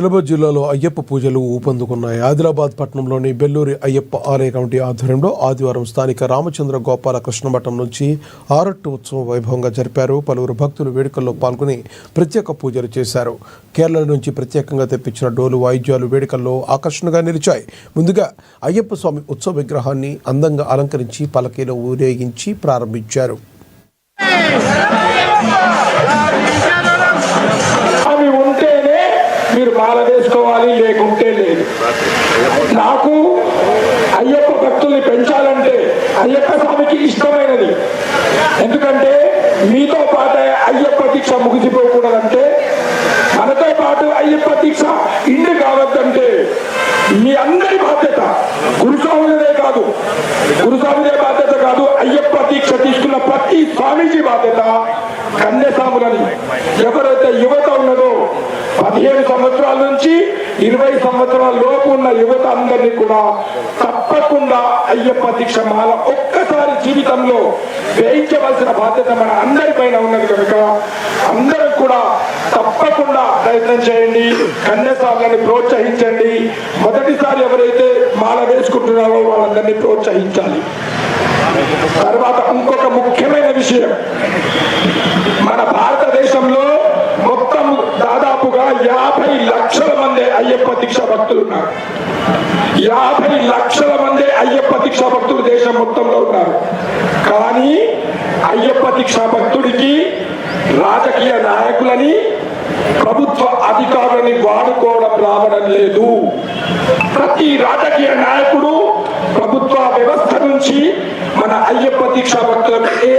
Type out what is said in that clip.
ఆదిలాబాద్ జిల్లాలో అయ్యప్ప పూజలు ఊపందుకున్నాయి. ఆదిలాబాద్ పట్టణంలోని బెల్లూరి అయ్యప్ప ఆలయ కమిటీ ఆధ్వర్యంలో ఆదివారం స్థానిక రామచంద్ర గోపాల కృష్ణ మఠం నుంచి ఆరట్టు ఉత్సవం వైభవంగా జరిపారు. పలువురు భక్తులు వేడుకల్లో పాల్గొని ప్రత్యేక పూజలు చేశారు. కేరళ నుంచి ప్రత్యేకంగా తెప్పించిన డోలు వాయిద్యాలు వేడుకల్లో ఆకర్షణగా నిలిచాయి. ముందుగా అయ్యప్ప స్వామి ఉత్సవ విగ్రహాన్ని అందంగా అలంకరించి పలకీలో ఊరేగించి ప్రారంభించారు. మీరు మాల వేసుకోవాలి, లేకుంటే లేదు. నాకు అయ్యప్ప భక్తుల్ని పెంచాలంటే అయ్యప్ప స్వామికి ఇష్టమైనది. ఎందుకంటే మీతో పాటు అయ్యప్ప దీక్ష ముగిసిపోకూడదంటే, మనతో పాటు అయ్యప్ప దీక్ష ఇండి కావద్దంటే మీ అందరి బాధ్యత. గురుస్వామిదే కాదు, అయ్యప్ప దీక్ష తీసుకున్న ప్రతి స్వామీజీ బాధ్యత. కన్యాస్వాములని ఎవరైతే యువత ఉన్నదో 15 సంవత్సరాల నుంచి 20 సంవత్సరాల లోపు ఉన్న యువత అందరినీ కూడా తప్పకుండా అయ్యప్ప దీక్ష మాల ఒక్కసారి జీవితంలో వేయించవలసిన బాధ్యత మన అందరి పైన ఉన్నది కనుక అందరం కూడా తప్పకుండా ప్రయత్నం చేయండి. కన్యాస్వాములను ప్రోత్సహించండి. మొదటిసారి ఎవరైతే మాల వేసుకుంటున్నారో వాళ్ళందరినీ ప్రోత్సహించాలి. తర్వాత ఇంకొక ముఖ్యమైన విషయం, మన భారతదేశంలో మొత్తం దాదాపుగా 50 లక్షల మంది అయ్యప్ప దీక్ష భక్తులు ఉన్నారు. 50 లక్షల మంది అయ్యప్ప దీక్ష భక్తులు దేశం మొత్తంలో ఉన్నారు. కానీ అయ్యప్ప దీక్ష భక్తుడికి రాజకీయ నాయకులని, ప్రభుత్వ అధికారులని వాడుకోవడం రావడం లేదు. ప్రతి రాజకీయ నాయకుడు ప్రభుత్వ వ్యవస్థ నుంచి మన అయ్యప్ప దీక్ష భక్తులకు